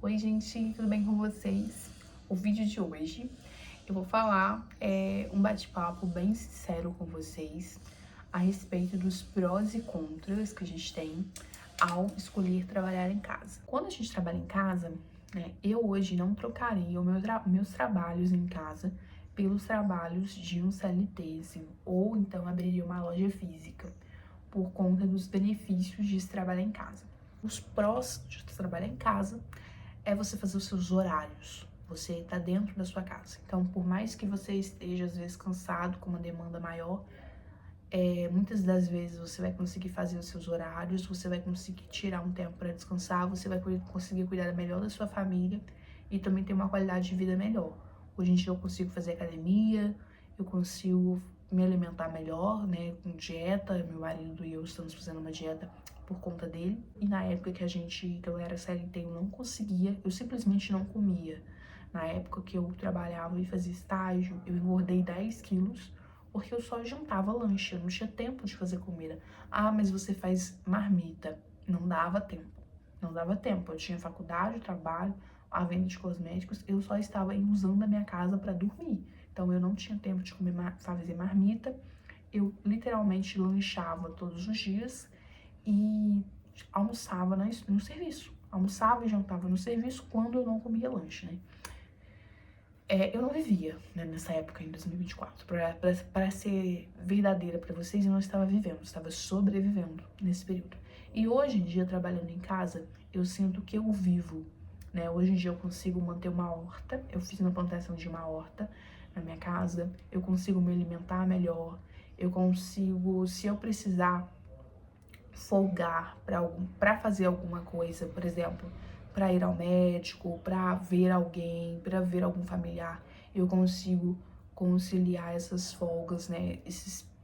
Oi gente, tudo bem com vocês? O vídeo de hoje eu vou falar um bate-papo bem sincero com vocês a respeito dos prós e contras que a gente tem ao escolher trabalhar em casa. Quando a gente trabalha em casa, né, eu hoje não trocaria meus trabalhos em casa pelos trabalhos de um CLT, assim, ou então abriria uma loja física, por conta dos benefícios de se trabalhar em casa. Os prós de trabalhar em casa é você fazer os seus horários. Você está dentro da sua casa. Então, por mais que você esteja, às vezes, cansado, com uma demanda maior, muitas das vezes você vai conseguir fazer os seus horários, você vai conseguir tirar um tempo para descansar, você vai conseguir cuidar melhor da sua família e também ter uma qualidade de vida melhor. Hoje em dia eu consigo fazer academia, eu consigo me alimentar melhor, né, com dieta. Meu marido e eu estamos fazendo uma dieta por conta dele. E na época que eu era CLT, eu não conseguia, eu simplesmente não comia. Na época que eu trabalhava e fazia estágio, eu engordei 10 quilos porque eu só jantava lanche, eu não tinha tempo de fazer comida. Ah, mas você faz marmita. Não dava tempo. Não dava tempo. Eu tinha faculdade, trabalho, a venda de cosméticos, eu só estava usando a minha casa para dormir. Então eu não tinha tempo de fazer marmita. Eu literalmente lanchava todos os dias e almoçava no serviço. Almoçava e jantava no serviço quando eu não comia lanche, né? Eu não vivia, né, nessa época, em 2024. Para ser verdadeira para vocês, eu não estava vivendo, eu estava sobrevivendo nesse período. E hoje em dia, trabalhando em casa, eu sinto que eu vivo, né? Hoje em dia eu consigo manter uma horta, eu fiz uma plantação de uma horta na minha casa, eu consigo me alimentar melhor, eu consigo, se eu precisar folgar para fazer alguma coisa, por exemplo, para ir ao médico, para ver alguém, para ver algum familiar, eu consigo conciliar essas folgas, né,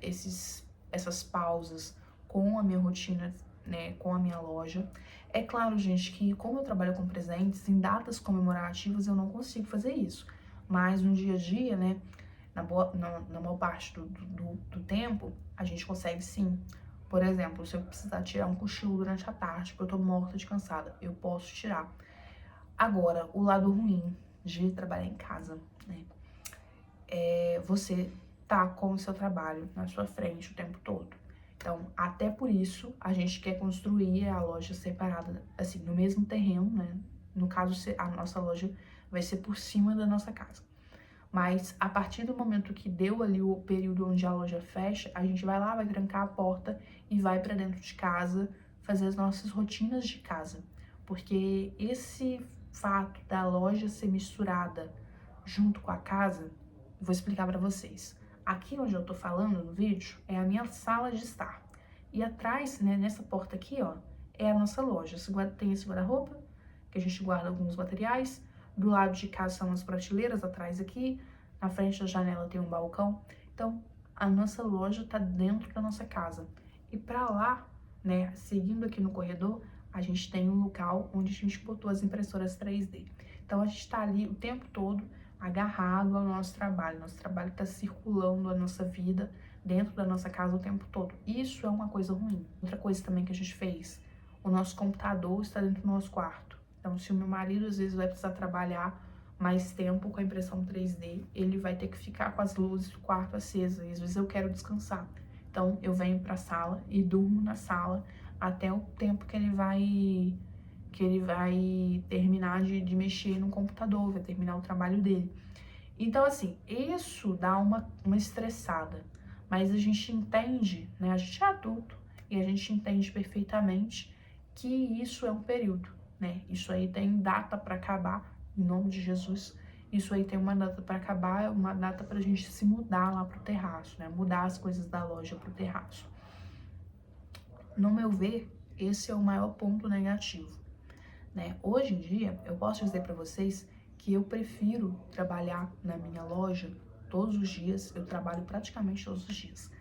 essas pausas com a minha rotina, né, com a minha loja. É claro, gente, que como eu trabalho com presentes, em datas comemorativas eu não consigo fazer isso, mas no dia a dia, né, na maior parte do tempo, a gente consegue sim. Por exemplo, se eu precisar tirar um cochilo durante a tarde, porque eu tô morta de cansada, eu posso tirar. Agora, o lado ruim de trabalhar em casa, né? Você tá com o seu trabalho na sua frente o tempo todo. Então, até por isso, a gente quer construir a loja separada, assim, no mesmo terreno, né? No caso, a nossa loja vai ser por cima da nossa casa. Mas a partir do momento que deu ali o período onde a loja fecha, a gente vai lá, vai trancar a porta e vai para dentro de casa fazer as nossas rotinas de casa. Porque esse fato da loja ser misturada junto com a casa, vou explicar para vocês. Aqui onde eu tô falando no vídeo é a minha sala de estar. E atrás, né, nessa porta aqui, ó, é a nossa loja. Tem esse guarda-roupa, que a gente guarda alguns materiais. Do lado de cá são as prateleiras, atrás aqui. Na frente da janela tem um balcão. Então, a nossa loja tá dentro da nossa casa. E para lá, né, seguindo aqui no corredor, a gente tem um local onde a gente botou as impressoras 3D. Então, a gente tá ali o tempo todo agarrado ao nosso trabalho. Nosso trabalho está circulando a nossa vida dentro da nossa casa o tempo todo. Isso é uma coisa ruim. Outra coisa também que a gente fez, o nosso computador está dentro do nosso quarto. Então, se o meu marido às vezes vai precisar trabalhar mais tempo com a impressão 3D, ele vai ter que ficar com as luzes do quarto acesas. E às vezes eu quero descansar. Então, eu venho para a sala e durmo na sala até o tempo que ele vai terminar de mexer no computador, vai terminar o trabalho dele. Então, assim, isso dá uma estressada, mas a gente entende, né? A gente é adulto e a gente entende perfeitamente que isso é um período, né? Isso aí tem data para acabar, em nome de Jesus. Isso aí tem uma data para acabar, é uma data para a gente se mudar lá pro terraço, né? Mudar as coisas da loja pro terraço. No meu ver, esse é o maior ponto negativo, né? Hoje em dia, eu posso dizer para vocês que eu prefiro trabalhar na minha loja todos os dias. Eu trabalho praticamente todos os dias.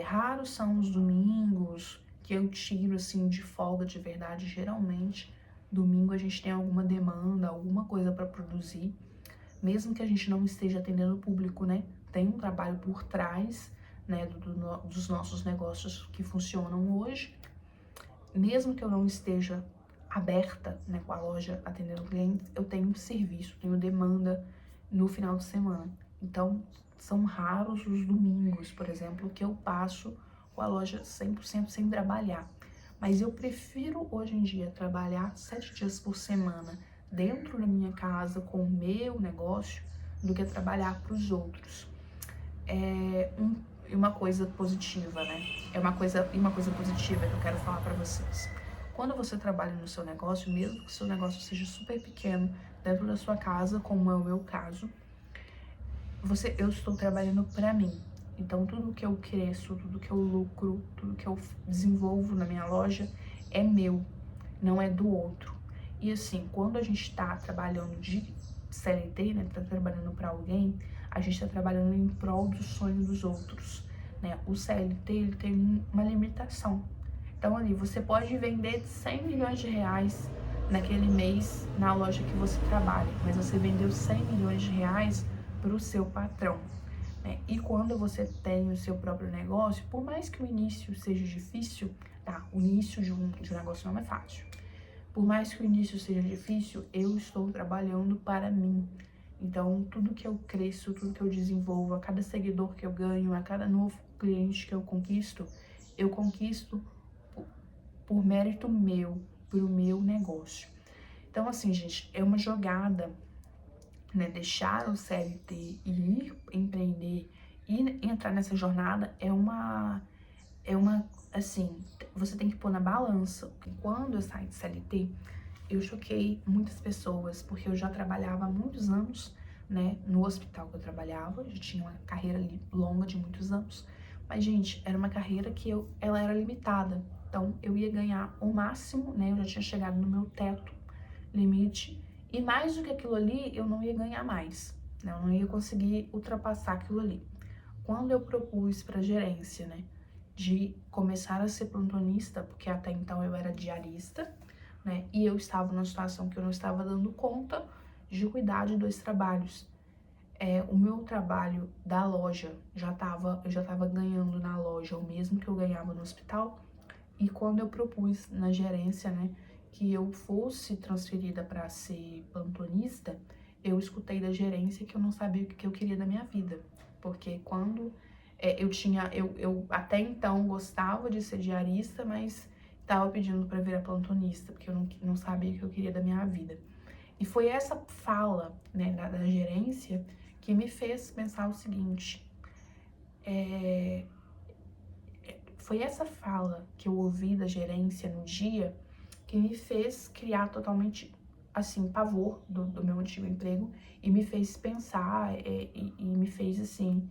Raros são os domingos que eu tiro assim de folga de verdade. Geralmente, domingo a gente tem alguma demanda, alguma coisa para produzir, mesmo que a gente não esteja atendendo o público, né? Tem um trabalho por trás, né, dos nossos negócios que funcionam hoje. Mesmo que eu não esteja aberta, né, com a loja atendendo clientes, eu tenho serviço, tenho demanda no final de semana. Então, são raros os domingos, por exemplo, que eu passo com a loja 100% sem trabalhar. Mas eu prefiro hoje em dia trabalhar 7 dias por semana dentro da minha casa com o meu negócio do que trabalhar para os outros. Uma coisa positiva, né? Uma coisa positiva que eu quero falar para vocês. Quando você trabalha no seu negócio, mesmo que o seu negócio seja super pequeno, dentro da sua casa, como é o meu caso, eu estou trabalhando para mim. Então, tudo que eu cresço, tudo que eu lucro, tudo que eu desenvolvo na minha loja é meu, não é do outro. E assim, quando a gente tá trabalhando de CLT, né, tá trabalhando para alguém, a gente tá trabalhando em prol do sonho dos outros, né? O CLT, ele tem uma limitação. Então, ali, você pode vender 100 milhões de reais naquele mês na loja que você trabalha, mas você vendeu 100 milhões de reais para o seu patrão, né? E quando você tem o seu próprio negócio, por mais que o início seja difícil, tá? O início de um negócio não é fácil. Por mais que o início seja difícil, eu estou trabalhando para mim. Então, tudo que eu cresço, tudo que eu desenvolvo, a cada seguidor que eu ganho, a cada novo cliente que eu conquisto por mérito meu, pro meu negócio. Então, assim, gente, é uma jogada, né? Deixar o CLT e ir empreender e entrar nessa jornada assim, você tem que pôr na balança. Quando eu saí de CLT, eu choquei muitas pessoas, porque eu já trabalhava há muitos anos, né, no hospital que eu trabalhava, já tinha uma carreira ali longa de muitos anos, mas, gente, era uma carreira que ela era limitada, então eu ia ganhar o máximo, né, eu já tinha chegado no meu teto, limite, e mais do que aquilo ali, eu não ia ganhar mais, né, eu não ia conseguir ultrapassar aquilo ali. Quando eu propus para a gerência, né, de começar a ser plantonista, porque até então eu era diarista, né, e eu estava numa situação que eu não estava dando conta de cuidar de 2 trabalhos. O meu trabalho da loja eu já estava ganhando na loja o mesmo que eu ganhava no hospital, e quando eu propus na gerência, né, que eu fosse transferida para ser plantonista, eu escutei da gerência que eu não sabia o que eu queria da minha vida, porque quando eu até então gostava de ser diarista, mas estava pedindo para virar plantonista, porque eu não sabia o que eu queria da minha vida. E foi essa fala, né, da gerência que me fez pensar o seguinte, foi essa fala que eu ouvi da gerência no dia que me fez criar totalmente, assim, pavor do meu antigo emprego e me fez pensar e me fez, assim,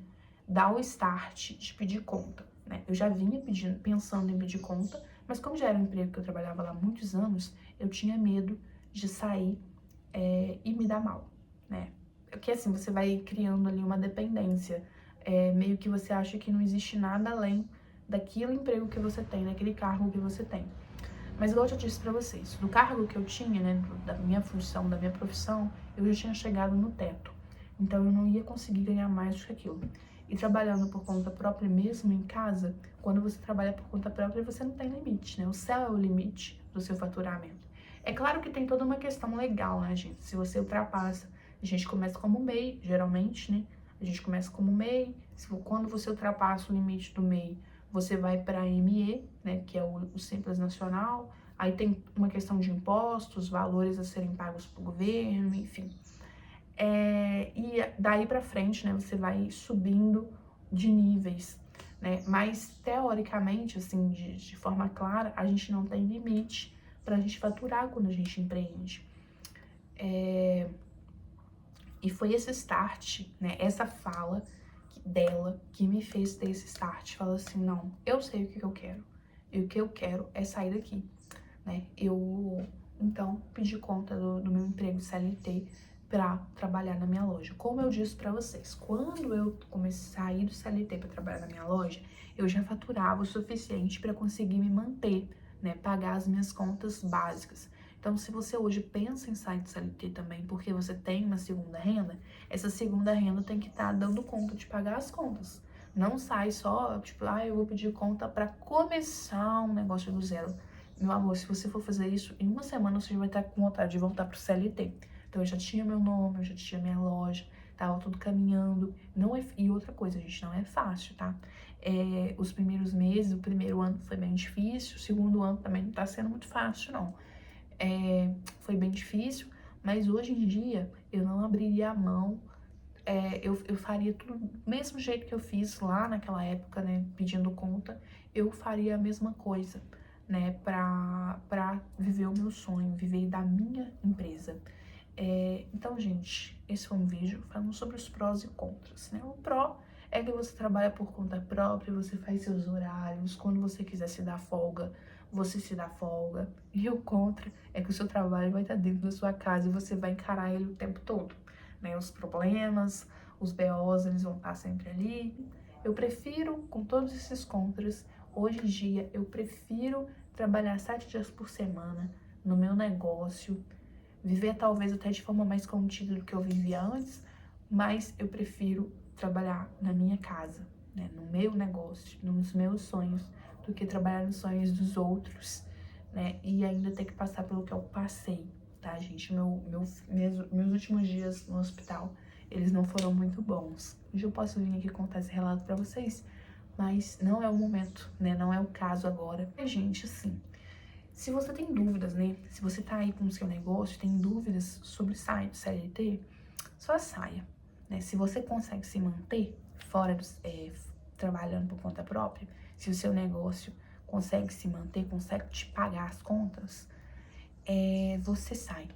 dar o start de pedir conta, né? Eu já vinha pensando em pedir conta, mas como já era um emprego que eu trabalhava lá há muitos anos, eu tinha medo de sair e me dar mal, né? Porque assim, você vai criando ali uma dependência, meio que você acha que não existe nada além daquele emprego que você tem, daquele cargo que você tem. Mas igual eu já disse pra vocês, do cargo que eu tinha, né, da minha função, da minha profissão, eu já tinha chegado no teto. Então eu não ia conseguir ganhar mais do que aquilo. E trabalhando por conta própria mesmo em casa, quando você trabalha por conta própria, você não tem limite, né? O céu é o limite do seu faturamento. É claro que tem toda uma questão legal, né, gente? Se você ultrapassa, a gente começa como MEI, geralmente, né? A gente começa como MEI, quando você ultrapassa o limite do MEI, você vai para a ME, né, que é o Simples Nacional, aí tem uma questão de impostos, valores a serem pagos pelo governo, enfim. E daí para frente, né, você vai subindo de níveis, né, mas teoricamente, assim, de forma clara, a gente não tem limite para a gente faturar quando a gente empreende. E foi esse start, né, essa fala dela que me fez ter esse start. Fala assim, não, eu sei o que eu quero. E o que eu quero é sair daqui, né? Eu, então, pedi conta do meu emprego CLT para trabalhar na minha loja. Como eu disse para vocês, quando eu comecei a sair do CLT para trabalhar na minha loja, eu já faturava o suficiente para conseguir me manter, né? Pagar as minhas contas básicas. Então, se você hoje pensa em sair do CLT também porque você tem uma segunda renda, essa segunda renda tem que estar dando conta de pagar as contas. Não sai só, tipo, eu vou pedir conta para começar um negócio do zero. meu amor, se você for fazer isso, em uma semana você já vai estar com vontade de voltar pro CLT. Então eu já tinha meu nome, eu já tinha minha loja, tava tudo caminhando. Não é, e outra coisa, gente, não é fácil, tá? Os primeiros meses, o primeiro ano foi bem difícil, o segundo ano também não tá sendo muito fácil, não. Foi bem difícil, mas hoje em dia eu não abriria a mão. Eu faria tudo do mesmo jeito que eu fiz lá naquela época, né, pedindo conta, eu faria a mesma coisa, né, pra viver o meu sonho, viver da minha empresa. Então, gente, esse foi um vídeo falando sobre os prós e contras, né? O pró é que você trabalha por conta própria, você faz seus horários, quando você quiser se dar folga, você se dá folga. E o contra é que o seu trabalho vai estar dentro da sua casa e você vai encarar ele o tempo todo, né? Os problemas, os BOs, eles vão estar sempre ali. Eu prefiro, com todos esses contras, hoje em dia, eu prefiro trabalhar 7 dias por semana no meu negócio, viver talvez até de forma mais contida do que eu vivia antes, mas eu prefiro trabalhar na minha casa, né, no meu negócio, nos meus sonhos, do que trabalhar nos sonhos dos outros, né, e ainda ter que passar pelo que eu passei, tá, gente? Meus últimos dias no hospital, eles não foram muito bons. Hoje eu posso vir aqui contar esse relato pra vocês, mas não é o momento, né, não é o caso agora. Gente, assim, se você tem dúvidas, né? Se você tá aí com o seu negócio, tem dúvidas sobre sair do CLT, só saia, né? Se você consegue se manter fora trabalhando por conta própria, se o seu negócio consegue se manter, consegue te pagar as contas, você sai.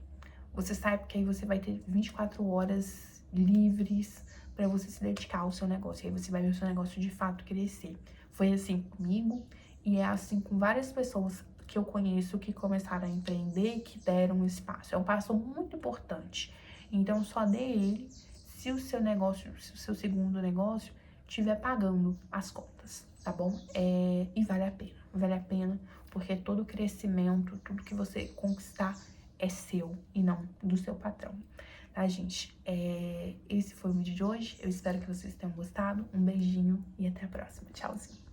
Você sai porque aí você vai ter 24 horas livres para você se dedicar ao seu negócio. E aí você vai ver o seu negócio de fato crescer. Foi assim comigo e é assim com várias pessoas que eu conheço que começaram a empreender e que deram um espaço. É um passo muito importante. Então só dê ele se o seu negócio, se o seu segundo negócio estiver pagando as contas, tá bom? E vale a pena, porque todo crescimento, tudo que você conquistar é seu e não do seu patrão, tá, gente? Esse foi o vídeo de hoje. Eu espero que vocês tenham gostado. Um beijinho e até a próxima. Tchauzinho.